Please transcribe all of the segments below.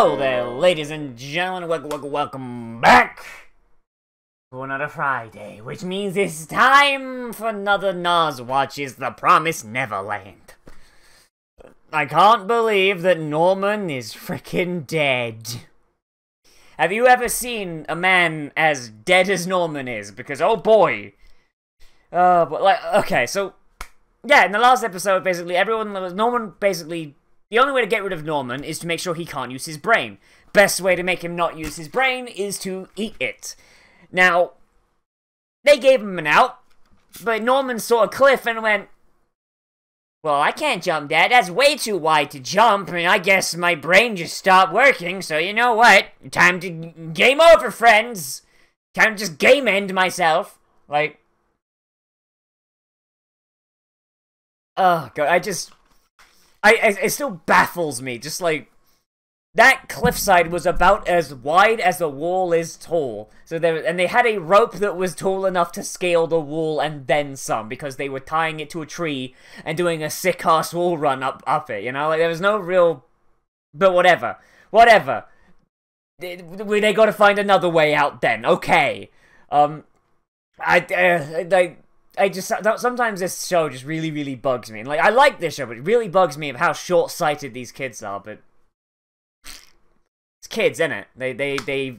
Hello there, ladies and gentlemen. Welcome back to another Friday, which means it's time for another Nozz watches The Promised Neverland. I can't believe that Norman is freaking dead. Have you ever seen a man as dead as Norman is? Because, oh boy. Okay, so, yeah, in the last episode, basically, Norman basically, the only way to get rid of Norman is to make sure he can't use his brain. Best way to make him not use his brain is to eat it. Now, they gave him an out, but Norman saw a cliff and went, well, I can't jump that. That's way too wide to jump. I mean, I guess my brain just stopped working, so you know what? Time to game over, friends. Time to just game end myself. Like, oh, God, it still baffles me. Just like, that cliffside was about as wide as the wall is tall. So they had a rope that was tall enough to scale the wall and then some, because they were tying it to a tree and doing a sick-ass wall run up it, you know? Like, there was no real... But whatever. Whatever. They gotta find another way out then. Okay. Sometimes this show just really, really bugs me. And, like, I like this show, but it really bugs me of how short-sighted these kids are, but... It's kids, innit?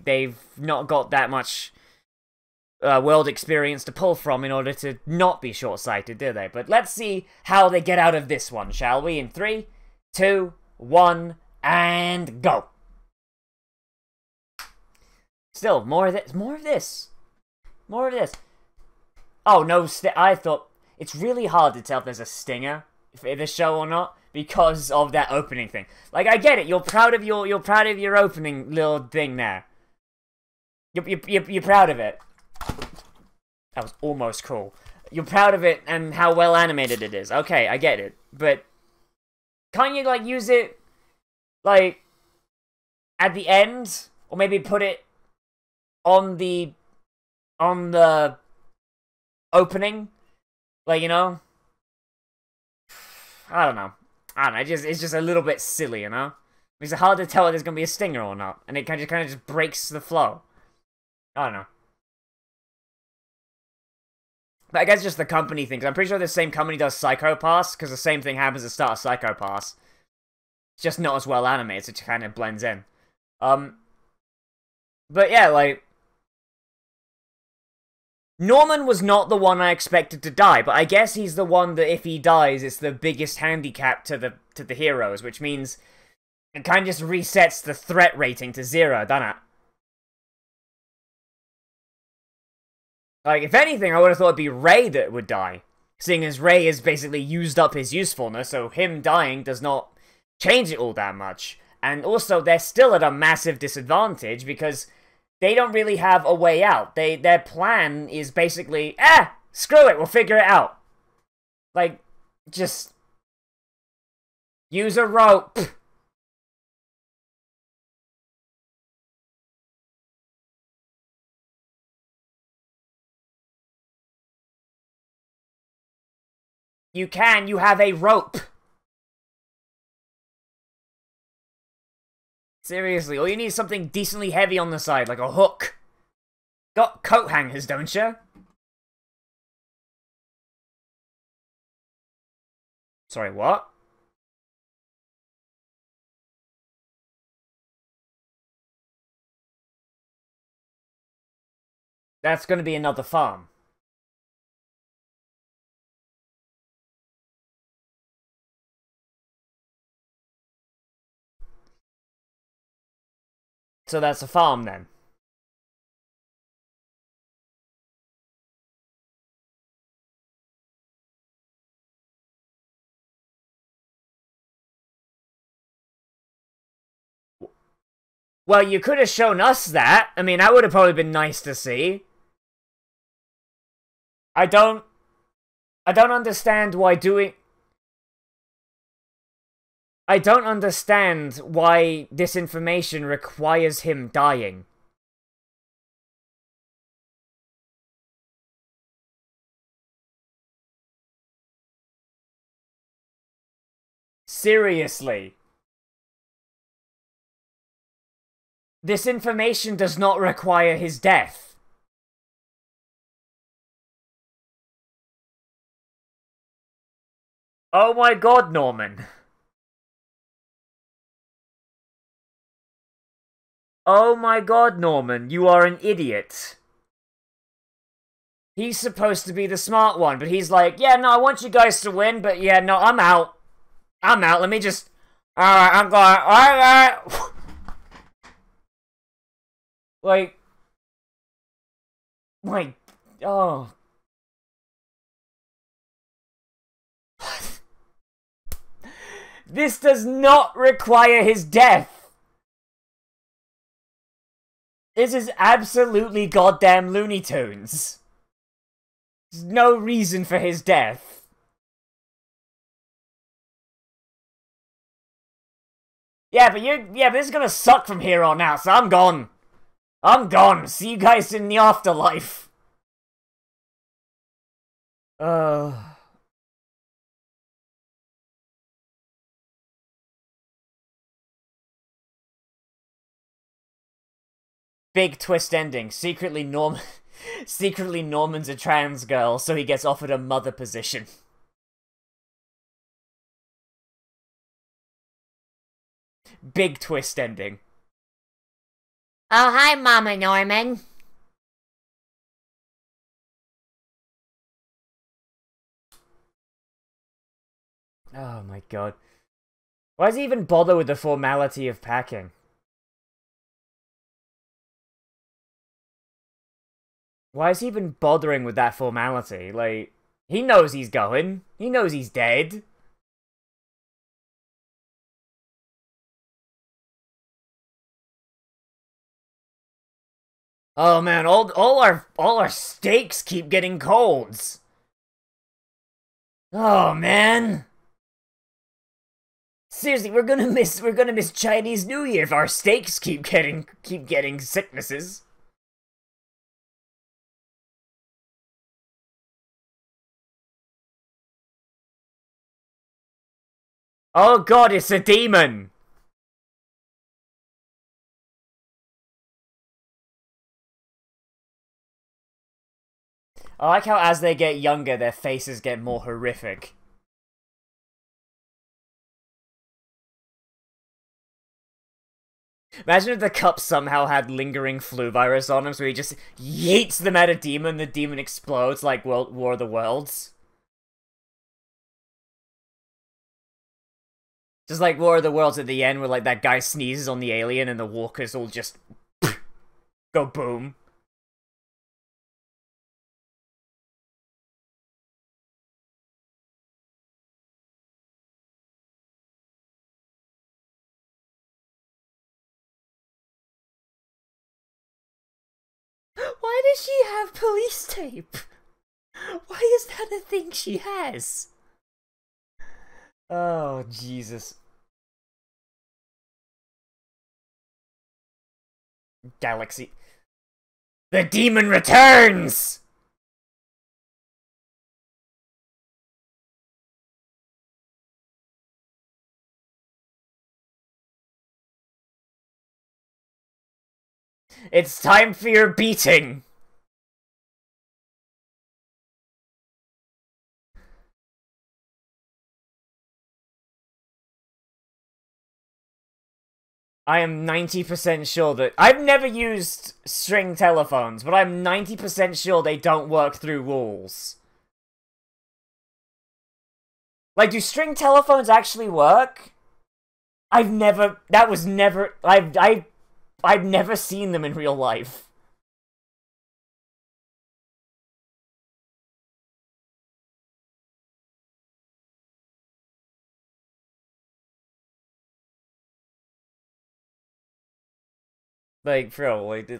They've not got that much world experience to pull from in order to not be short-sighted, do they? But let's see how they get out of this one, shall we? In 3, 2, 1, and go! Still, more of this. More of this. More of this. Oh, no, I thought... It's really hard to tell if there's a stinger in the show or not, because of that opening thing. Like, I get it. You're proud of your opening little thing there. You're proud of it. That was almost cool. You're proud of it and how well animated it is. Okay, I get it. But can't you, like, use it, like, at the end? Or maybe put it on the opening? Like, you know? I don't know. It's just a little bit silly, you know? It's hard to tell if there's gonna be a stinger or not, and it kind of just breaks the flow. I don't know. But I guess just the company thing, 'cause I'm pretty sure the same company does Psycho Pass, because the same thing happens at the start of Psycho Pass. It's just not as well animated, so it kind of blends in. But yeah, like... Norman was not the one I expected to die, but I guess he's the one that if he dies, it's the biggest handicap to the heroes, which means it kind of just resets the threat rating to 0, doesn't it? Like, if anything, I would have thought it'd be Ray that would die, seeing as Ray has basically used up his usefulness, so him dying does not change it all that much. And also, they're still at a massive disadvantage, because they don't really have a way out. Their plan is basically, screw it, we'll figure it out. Like, just use a rope. You have a rope. Seriously, all you need is something decently heavy on the side, like a hook. Got coat hangers, don't you? Sorry, what? That's gonna be another farm. So that's a farm, then. Well, you could have shown us that. I mean, that would have probably been nice to see. I don't understand why doing... I don't understand why this information requires him dying. Seriously. This information does not require his death. Oh my god, Norman. Oh my god, Norman, you are an idiot. He's supposed to be the smart one, but he's like, yeah, no, I want you guys to win, but yeah, no, I'm out. I'm out, let me just... Alright, I'm going... Alright. Like... My... Oh... This does not require his death! This is absolutely goddamn Looney Tunes. There's no reason for his death. Yeah, but this is gonna suck from here on out, so I'm gone. I'm gone. See you guys in the afterlife. Big twist ending. Secretly Norman's a trans girl, so he gets offered a mother position. Big twist ending. Oh, hi, Mama Norman. Oh my god. Why does he even bother with the formality of packing? Why is he even bothering with that formality? Like, he knows he's going. He knows he's dead. Oh man, all our steaks keep getting colds. Oh man. Seriously, we're gonna miss Chinese New Year if our steaks keep getting sicknesses. Oh god, it's a demon! I like how as they get younger, their faces get more horrific. Imagine if the cup somehow had lingering flu virus on him, so he just yeets them at a demon, the demon explodes like War of the Worlds. Just like War of the Worlds at the end, where like that guy sneezes on the alien and the walkers all just go boom. Why does she have police tape? Why is that a thing she has? Oh, Jesus. Galaxy. The demon returns! It's time for your beating! I am 90% sure that... I've never used string telephones, but I'm 90% sure they don't work through walls. Like, do string telephones actually work? I've never... That was never... I've never seen them in real life. Like, bro, like, do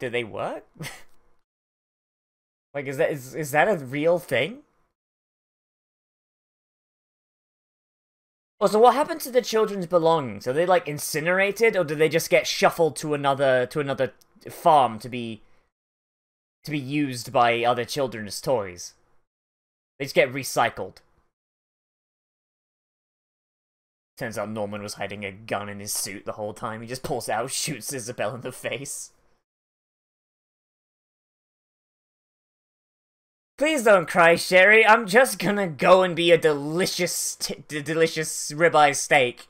they work? Like, is that a real thing? Oh, so what happened to the children's belongings? Are they, like, incinerated, or do they just get shuffled to another farm to be used by other children's toys? They just get recycled. Turns out Norman was hiding a gun in his suit the whole time. He just pulls it out, shoots Isabel in the face. Please don't cry, Sherry. I'm just gonna go and be a delicious ribeye steak.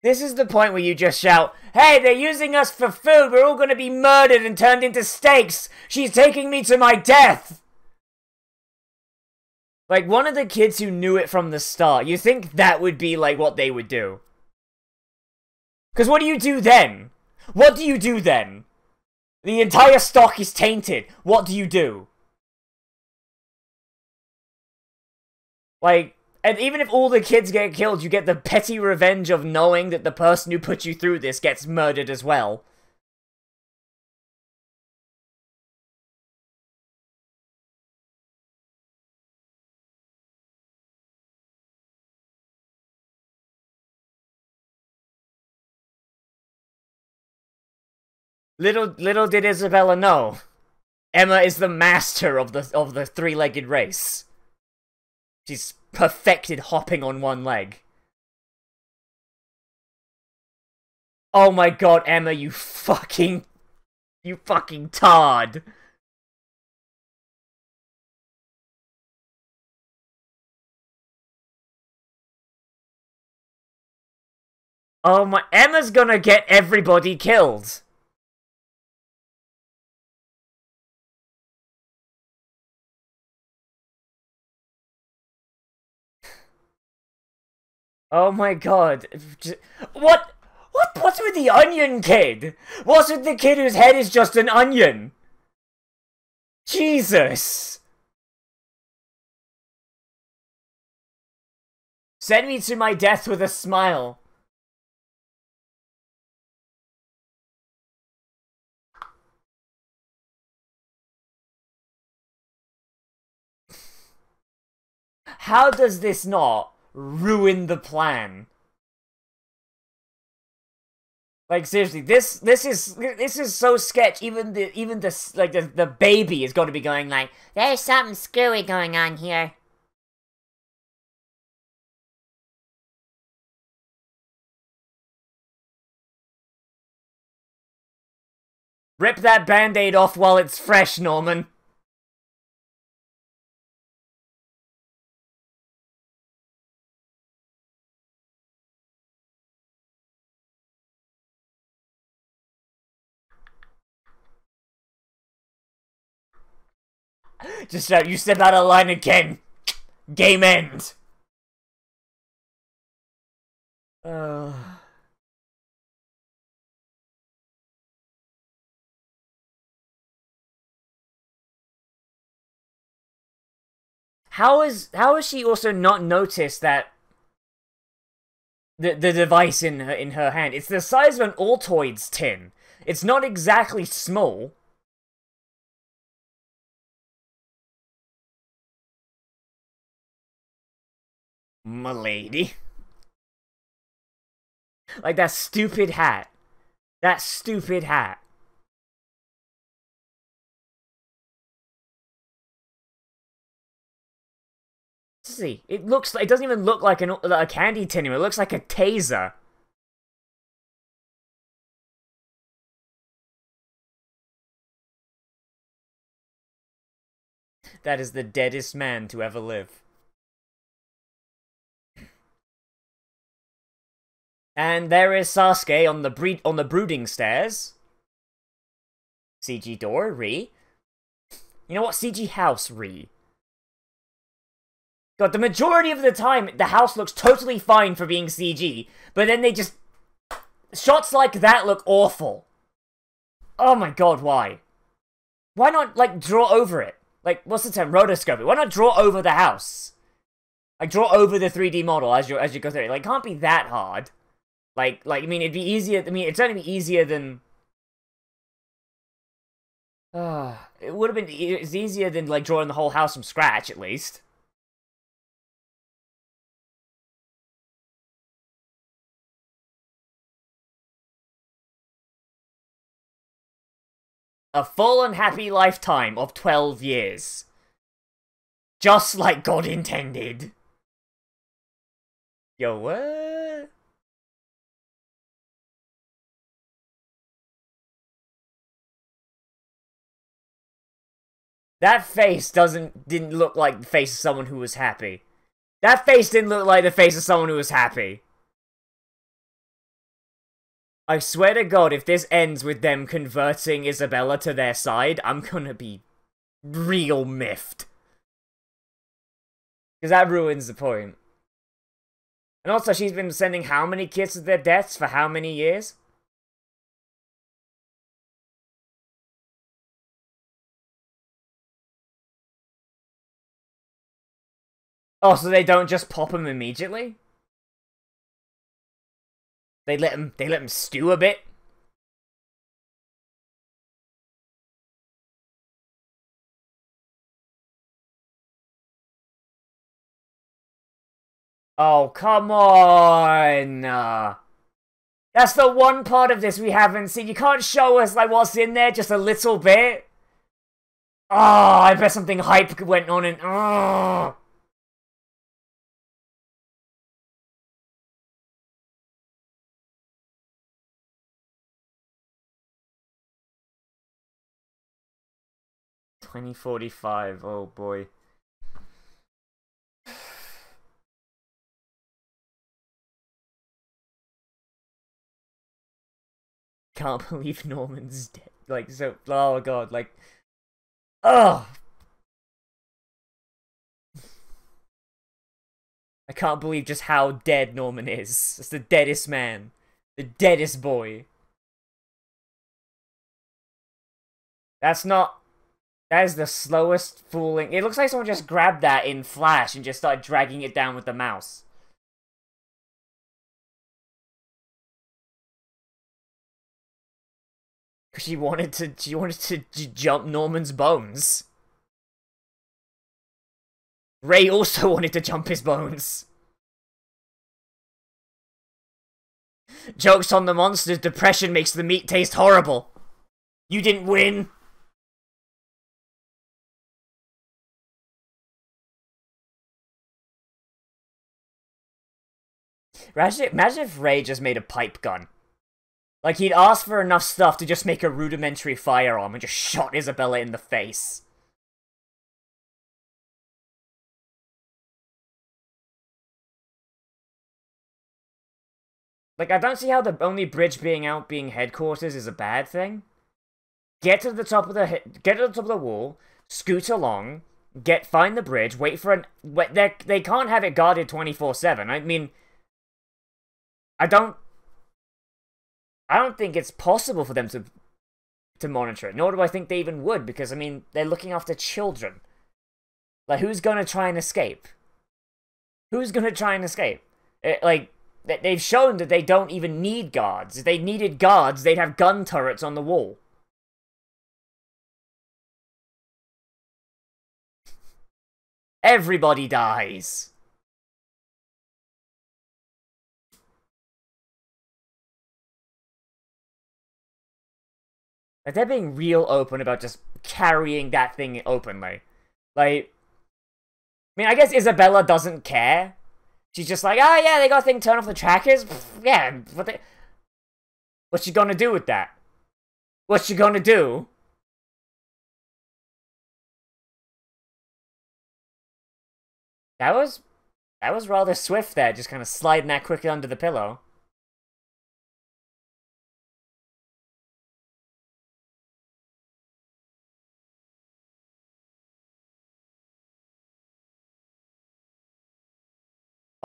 This is the point where you just shout, "Hey, they're using us for food! We're all gonna be murdered and turned into steaks! She's taking me to my death!" Like, one of the kids who knew it from the start, you think that would be, like, what they would do. Because what do you do then? What do you do then? The entire stock is tainted. What do you do? Like... And even if all the kids get killed, you get the petty revenge of knowing that the person who put you through this gets murdered as well. Little did Isabella know, Emma is the master of the three-legged race. She's perfected hopping on one leg. Oh my god, Emma, you fucking tard. Oh my, Emma's gonna get everybody killed. Oh my god. What's with the onion kid? What's with the kid whose head is just an onion? Jesus! Send me to my death with a smile. How does this not ruin the plan? Like, seriously, this is so sketch. Even the baby is going to be going like, "There's something screwy going on here." Rip that band-aid off while it's fresh, Norman. Just shout, "You step out of line again. Game end." How is she also not noticed that the device in her hand? It's the size of an Altoids tin. It's not exactly small. M'lady. Like that stupid hat. That stupid hat. Let's see. It doesn't even look like a candy tin anymore. It looks like a taser. That is the deadest man to ever live. And there is Sasuke on the brooding stairs. CG door, re. You know what? CG house, re. God, the majority of the time, the house looks totally fine for being CG, but then they just... Shots like that look awful. Oh my god, why? Why not, like, draw over it? Like, what's the term? Rotoscope. Why not draw over the house? Like, draw over the 3D model as you go through it. Like, it can't be that hard. Like, I mean, it'd be easier... I mean, it'd certainly be easier than... it would have been... It's easier than, like, drawing the whole house from scratch, at least. a full and happy lifetime of 12 years. Just like God intended. Yo, what? That face didn't look like the face of someone who was happy. That face didn't look like the face of someone who was happy. I swear to God, if this ends with them converting Isabella to their side, I'm gonna be real miffed. Because that ruins the point. And also, she's been sending how many kids to their deaths for how many years? Oh, so they don't just pop him immediately? They let him stew a bit? Oh, come on! That's the one part of this we haven't seen. You can't show us, like, what's in there just a little bit? Oh, I bet something hype went on and... Oh. $20.45, oh boy. Can't believe Norman's dead. Like, so, oh god, like... Ugh! I can't believe just how dead Norman is. It's the deadest man. The deadest boy. That's not... That is the slowest fooling... It looks like someone just grabbed that in Flash and just started dragging it down with the mouse. She wanted to jump Norman's bones. Ray also wanted to jump his bones. Jokes on the monsters, depression makes the meat taste horrible. You didn't win. Imagine if Ray just made a pipe gun. Like, he'd asked for enough stuff to just make a rudimentary firearm and just shot Isabella in the face. Like, I don't see how the only bridge being headquarters is a bad thing. Get to the top of the wall, scoot along, find the bridge, wait for an... They can't have it guarded 24/7. I mean... I don't think it's possible for them to monitor it, nor do I think they even would, because, I mean, they're looking after children. Like, who's gonna try and escape? Who's gonna try and escape? They've shown that they don't even need guards. If they needed guards, they'd have gun turrets on the wall. Everybody dies. Like, they're being real open about just carrying that thing openly. Like, I mean, I guess Isabella doesn't care. She's just like, oh yeah, they got a thing turned off the trackers. Pfft, yeah, what's she gonna do with that? What's she gonna do? That was rather swift there, just kind of sliding that quickly under the pillow.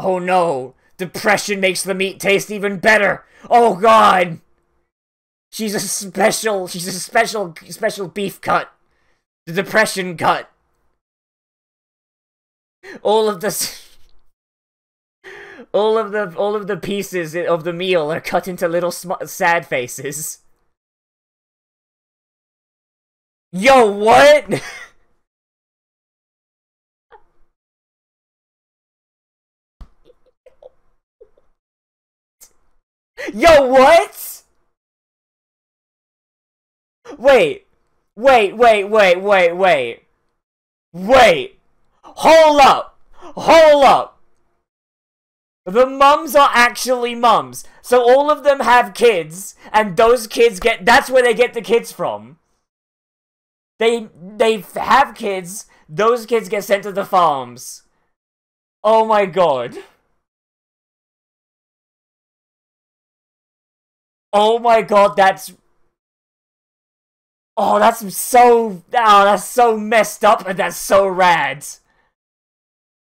Oh no! Depression makes the meat taste even better! Oh god! She's a special beef cut. The depression cut. All of the pieces of the meal are cut into little sad faces. Yo, what? Yo, what? Wait. Wait, wait, wait, wait, wait. Wait! Hold up! Hold up! The mums are actually mums. So all of them have kids, and those kids that's where they get the kids from. They have kids, those kids get sent to the farms. Oh my god. Oh my god, that's... Oh, that's so messed up, and that's so rad.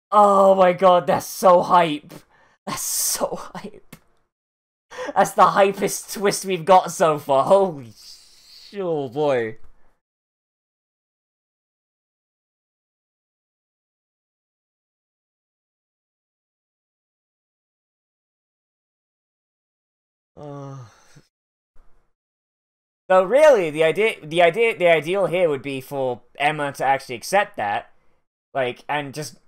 Oh my god, that's so hype. That's so hype. That's the hypest twist we've got so far. Holy shit, oh boy. So really, the ideal here would be for Emma to actually accept that, like, and just, I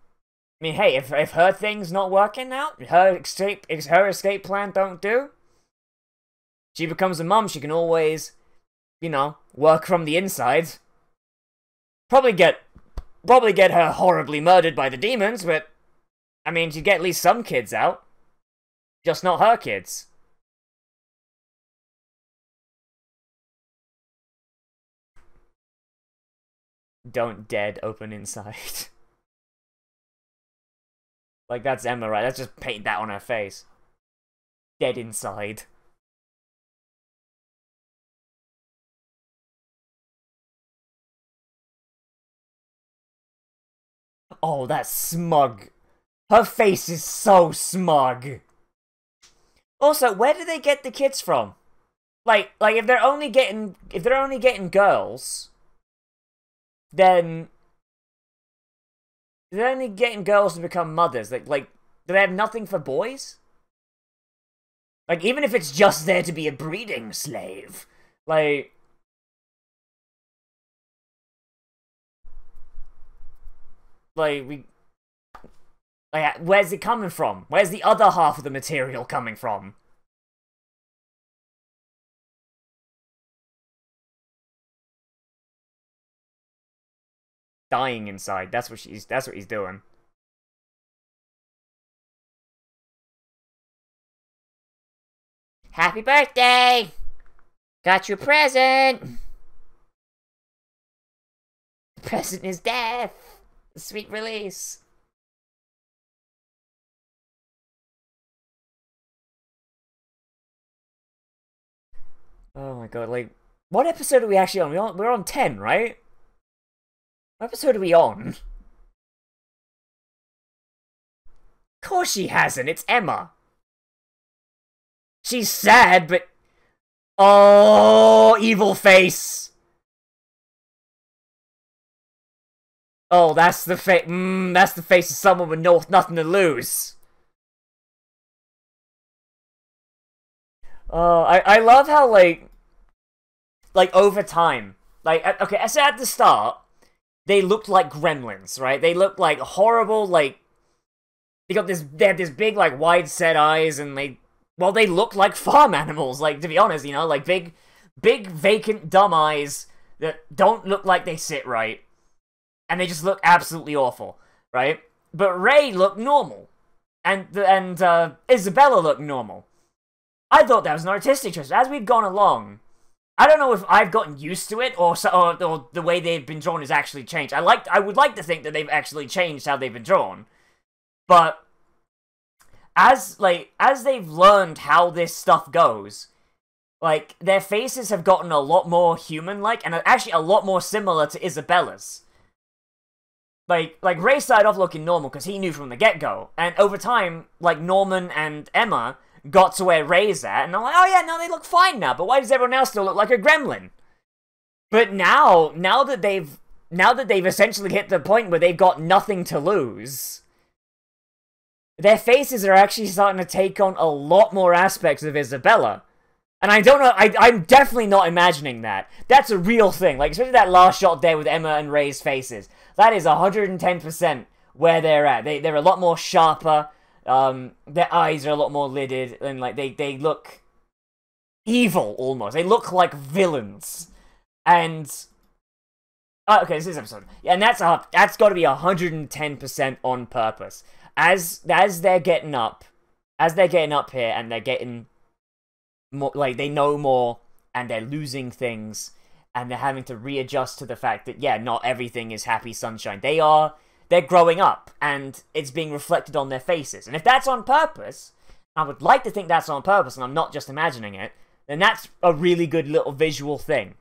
mean, hey, if her thing's not working out, her escape plan don't do, she becomes a mum. She can always, you know, work from the inside. Probably get her horribly murdered by the demons, but I mean, she'd get at least some kids out, just not her kids. Don't dead open inside. Like, that's Emma, right? Let's just paint that on her face. Dead inside. Oh, that's smug. Her face is so smug. Also, where do they get the kids from? Like if they're only getting girls, then they're only getting girls to become mothers. Like, do they have nothing for boys? Like, even if it's just there to be a breeding slave, like... Like, where's it coming from? Where's the other half of the material coming from? Dying inside. That's what he's doing. Happy birthday! Got you a present! The present is death! The sweet release. Oh my god, like, what episode are we actually on? We're on 10, right? What episode are we on? Of course she hasn't, it's Emma. She's sad, but... Oh, evil face! Oh, that's the that's the face of someone with nothing to lose. Oh, I love how, like, over time, like, okay, so at the start, they looked like gremlins, right? They looked like horrible, like, they had this big, like, wide set eyes, and they look like farm animals, like, to be honest, you know, like, big, vacant, dumb eyes that don't look like they sit right. And they just look absolutely awful, right? But Ray looked normal. And Isabella looked normal. I thought that was an artistic choice. As we've gone along, I don't know if I've gotten used to it, or the way they've been drawn has actually changed. I would like to think that they've actually changed how they've been drawn. But as they've learned how this stuff goes, like, their faces have gotten a lot more human-like, and actually a lot more similar to Isabella's. Like Ray started off looking normal because he knew from the get-go. And over time, like, Norman and Emma got to where Ray's at, and I'm like, oh yeah, no, they look fine now, but why does everyone else still look like a gremlin? But now that they've essentially hit the point where they've got nothing to lose, their faces are actually starting to take on a lot more aspects of Isabella. And I don't know, I'm definitely not imagining that. That's a real thing. Like, especially that last shot there with Emma and Ray's faces. That is 110% where they're at. They're a lot more sharper. Their eyes are a lot more lidded. And, like, they look evil, almost. They look like villains. And Okay, this is episode. Yeah, and that's got to be 110% on purpose. As they're getting up here, and they're getting more, like, they know more, and they're losing things, and they're having to readjust to the fact that, yeah, not everything is happy sunshine. They're growing up, and it's being reflected on their faces. And if that's on purpose, I would like to think that's on purpose, and I'm not just imagining it, then that's a really good little visual thing.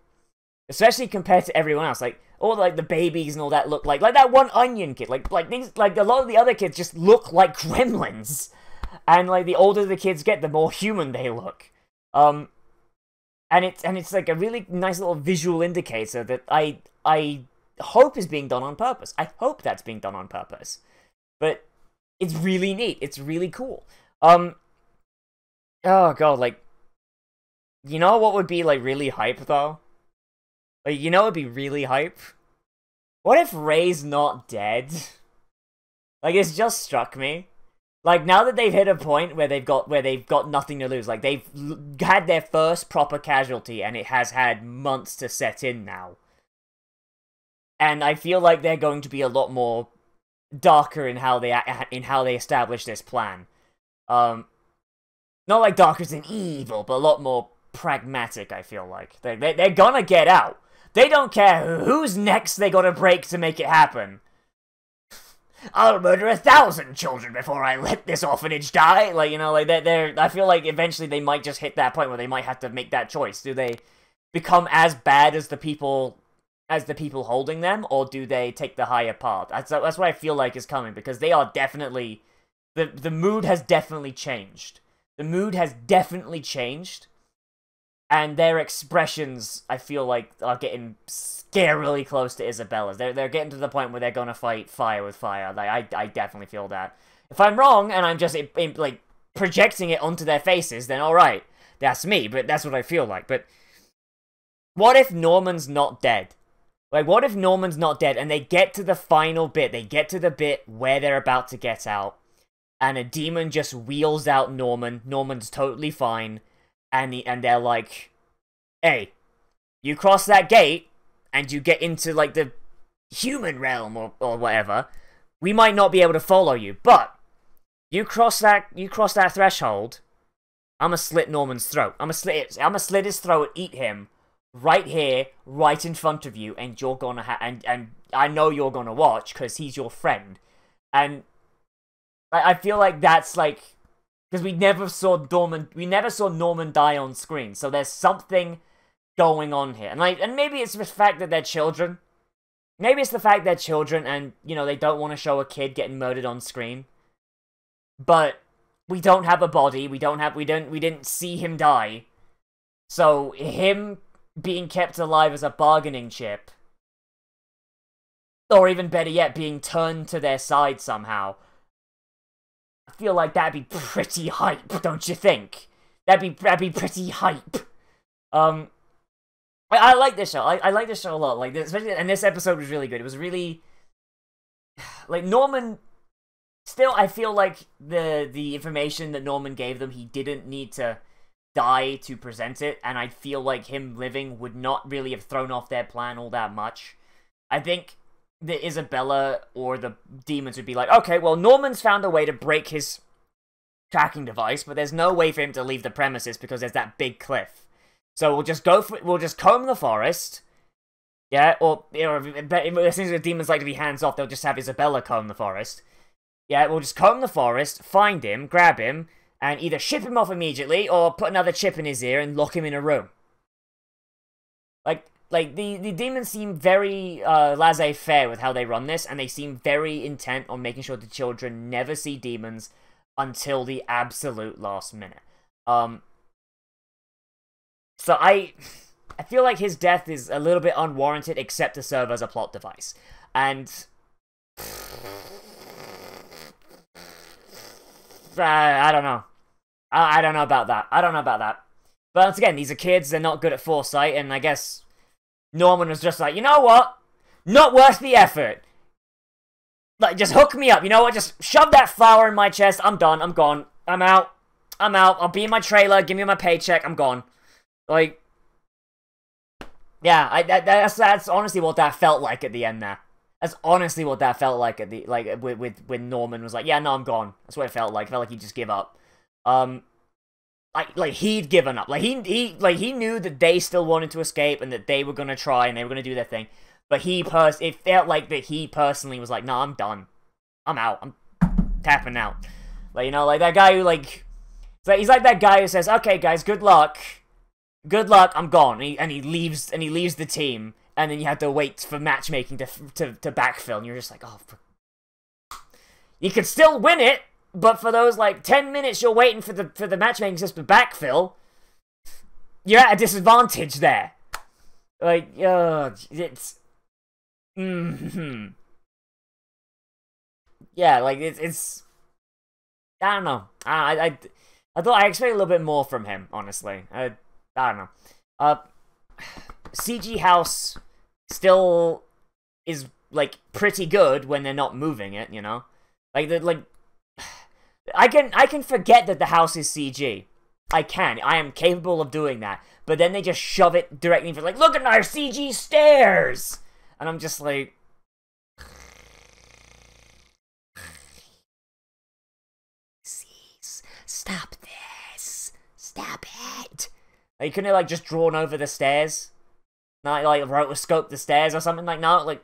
Especially compared to everyone else. Like, all, like, the babies and all that look like that one onion kid. Like, a lot of the other kids just look like gremlins. And, like, the older the kids get, the more human they look. And it's like a really nice little visual indicator that I hope is being done on purpose. I hope that's being done on purpose. But it's really neat. It's really cool. Oh god, like, you know what would be, like, really hype, though? Like, you know what would be really hype? What if Rey's not dead? Like, it's just struck me. Like, now that they've hit a point where they've got nothing to lose, like, they've had their first proper casualty, and it has had months to set in now. And I feel like they're going to be a lot more darker in how they establish this plan. Not like darker as in evil, but a lot more pragmatic, I feel like. They're gonna get out. They don't care whose necks they gotta break to make it happen. I'll murder 1,000 children before I let this orphanage die. Like, you know, like, I feel like eventually they might just hit that point where they might have to make that choice. Do they become as bad as the people holding them, or do they take the higher path? That's what I feel like is coming, because they are definitely... The mood has definitely changed. The mood has definitely changed. And their expressions, I feel like, are getting scarily close to Isabella's. They're getting to the point where they're gonna fight fire with fire. Like, I definitely feel that. If I'm wrong, and I'm just, like, projecting it onto their faces, then alright. That's me, but that's what I feel like. But what if Norman's not dead? Like, what if Norman's not dead, and they get to the final bit, they get to the bit where they're about to get out, and a demon just wheels out Norman, Norman's totally fine, and they're like, hey, you cross that gate, and you get into, like, the human realm, or whatever, we might not be able to follow you, but you cross that threshold, I'ma slit Norman's throat. I'ma slit his throat, eat him, right here, right in front of you, and you're gonna and I know you're gonna watch, because he's your friend. And I feel like that's, like, because we never saw Norman die on screen, so there's something going on here. And maybe it's the fact that they're children. Maybe it's the fact they're children, and, you know, they don't want to show a kid getting murdered on screen. But we don't have a body, we didn't see him die. So him being kept alive as a bargaining chip, or even better yet, being turned to their side somehow, I feel like that'd be pretty hype, don't you think? That'd be pretty hype. I like this show. I like this show a lot. Like, especially, and this episode was really good. It was really, like, Norman. Still, I feel like the information that Norman gave them, he didn't need to die to present it, and I feel like him living would not really have thrown off their plan all that much. I think that Isabella or the demons would be like, okay, well, Norman's found a way to break his tracking device, but there's no way for him to leave the premises because there's that big cliff. So we'll just comb the forest, yeah, or, you know, as soon as the demons like to be hands off, they'll just have Isabella comb the forest. Yeah, we'll just comb the forest, find him, grab him, and either ship him off immediately, or put another chip in his ear and lock him in a room. Like, the demons seem very laissez-faire with how they run this, and they seem very intent on making sure the children never see demons until the absolute last minute. So I feel like his death is a little bit unwarranted, except to serve as a plot device. And I don't know. I don't know about that. I don't know about that. But once again, these are kids, they're not good at foresight, and I guess Norman was just like, you know what? Not worth the effort. Like, just hook me up, you know what? Just shove that flower in my chest, I'm done, I'm gone. I'm out. I'm out. I'll be in my trailer, give me my paycheck, I'm gone. Like, Yeah, that's honestly what that felt like at the end there. That's honestly what that felt like at the when Norman was like, yeah, no, I'm gone. That's what it felt like. It felt like he'd just give up. Like he'd given up. Like he knew that they still wanted to escape and that they were gonna try and they were gonna do their thing. But it felt like that he personally was like, no, I'm done. I'm out. I'm tapping out. Like, you know, like that guy who he's like that guy who says, okay, guys, good luck. Good luck, I'm gone. And he leaves the team, and then you have to wait for matchmaking to backfill, and you're just like, oh, you could still win it, but for those 10 minutes you're waiting for the matchmaking system to backfill, you're at a disadvantage there. Like, it's yeah, like it's I don't know. I thought I expected a little bit more from him, honestly. I don't know. CG House still is pretty good when they're not moving it, you know? I can forget that the house is CG. I am capable of doing that. But then they just shove it directly for look at our CG stairs! And I'm just like, stop this. Stop it. You couldn't have just drawn over the stairs? Not rotoscope the stairs or something? No,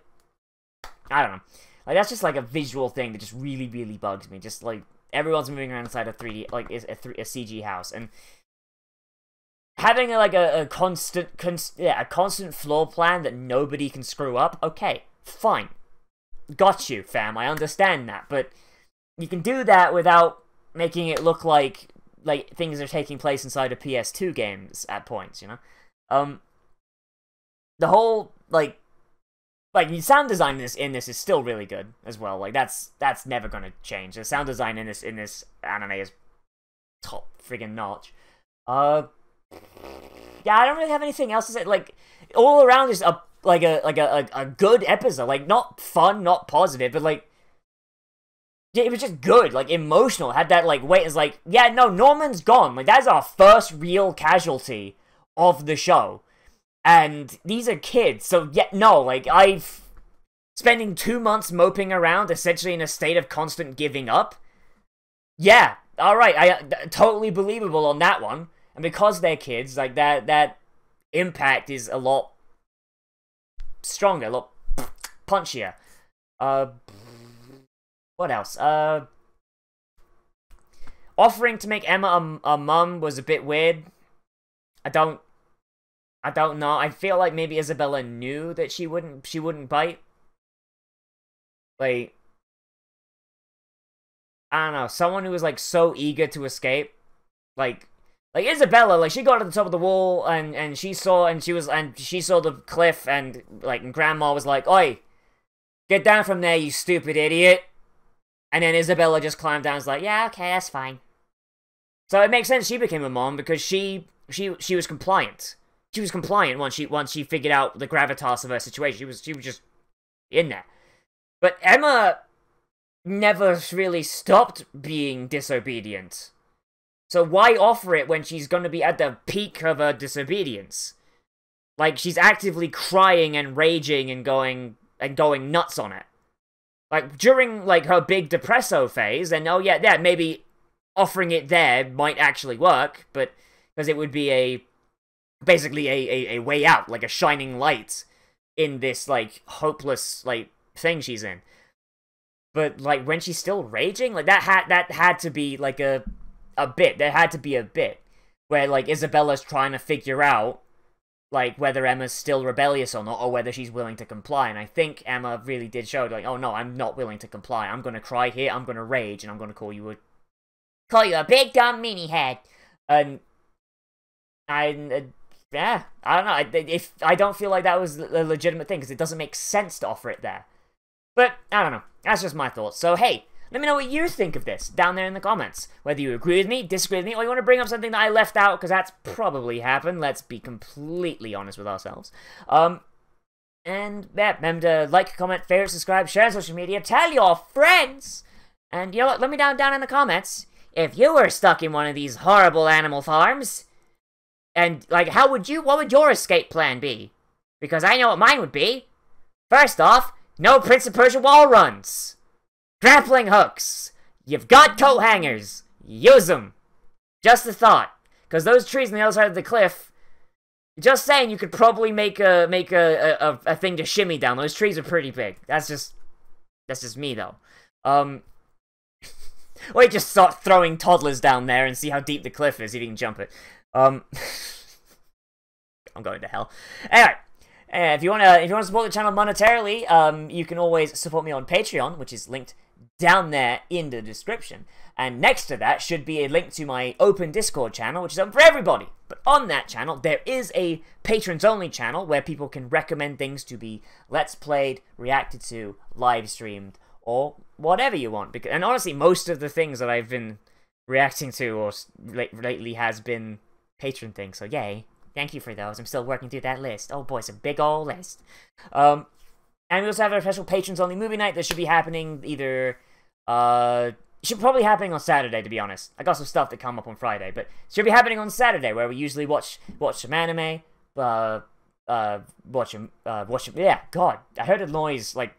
I don't know. That's just a visual thing that just really, really bugs me. Just everyone's moving around inside a 3D, a CG house, and having a constant floor plan that nobody can screw up. Okay, fine, got you, fam. I understand that, but you can do that without making it look like things are taking place inside of PS2 games at points, you know? The whole, sound design in this is still really good as well. That's never gonna change. The sound design in this anime is top friggin' notch. Yeah, I don't really have anything else to say. All around is a good episode. Not fun, not positive, but it was just good, emotional. It had that, weight. It's yeah, no, Norman's gone. That's our first real casualty of the show. And these are kids, so, yeah, no, I've... Spending 2 months moping around, essentially in a state of constant giving up? Yeah, alright, totally believable on that one. And because they're kids, that impact is a lot stronger, a lot punchier. What else? Offering to make Emma a mum was a bit weird. I don't know. I feel like maybe Isabella knew that she wouldn't bite. I don't know. Someone who was so eager to escape, Isabella, she got to the top of the wall and she saw the cliff and Grandma was like, "Oi, get down from there, you stupid idiot." And then Isabella just climbed down and was like, "Yeah, okay, that's fine." So it makes sense she became a mom because she was compliant. She was compliant once she figured out the gravitas of her situation. She was just in there. But Emma never really stopped being disobedient. So why offer it when she's gonna be at the peak of her disobedience? She's actively crying and raging and going nuts on it. During her big depresso phase, and oh yeah, maybe offering it there might actually work, but because it would be basically a way out, a shining light in this hopeless thing she's in. But when she's still raging, that had to be a bit. There had to be a bit where Isabella's trying to figure out whether Emma's still rebellious or not, or whether she's willing to comply. And I think Emma really did show oh no, I'm not willing to comply. I'm gonna cry here. I'm gonna rage, and I'm gonna call you a big dumb meanie head. And yeah, I don't know. I don't feel like that was a legitimate thing, because it doesn't make sense to offer it there. But, I don't know. That's just my thoughts. So, hey, let me know what you think of this down there in the comments. Whether you agree with me, disagree with me, or you want to bring up something that I left out, because that's probably happened. Let's be completely honest with ourselves. And, yeah, remember to like, comment, favorite, subscribe, share on social media, tell your friends! And, you know what, let me down in the comments, if you were stuck in one of these horrible animal farms... And, what would your escape plan be? Because I know what mine would be. First off, no Prince of Persia wall runs. Grappling hooks. You've got coat hangers. Use them. Just a thought. Because those trees on the other side of the cliff, just saying, you could probably make a thing to shimmy down. Those trees are pretty big. That's just me, though. Or just start throwing toddlers down there and see how deep the cliff is if you can jump it. I'm going to hell. Anyway, if you wanna support the channel monetarily, you can always support me on Patreon, which is linked down there in the description. And next to that should be a link to my open Discord channel, which is open for everybody. But on that channel, there is a patrons-only channel where people can recommend things to be Let's Played, reacted to, live streamed, or whatever you want. And honestly, most of the things that I've been reacting to or lately has been patron things. So yay, thank you for those. I'm still working through that list. Oh boy, it's a big old list. And we also have a special patrons-only movie night that should be happening either should probably happening on Saturday, to be honest. I got some stuff that come up on Friday, but it should be happening on Saturday, where we usually watch some anime, yeah, God, I heard a noise, like,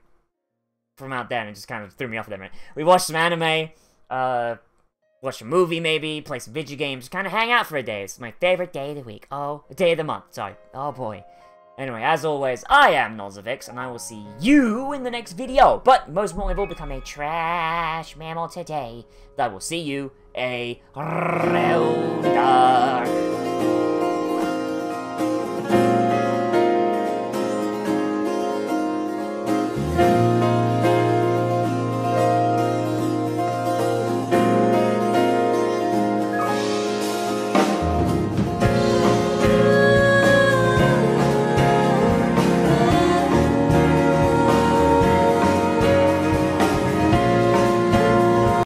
from out there, and it just kind of threw me off for that minute. We watch some anime, watch a movie, maybe, play some video games, kind of hang out for a day. It's my favorite day of the week. Oh, day of the month, sorry. Oh, boy. Anyway, as always, I am Nozz, and I will see you in the next video. But most importantly, I've all become a trash mammal today. I will see you a later.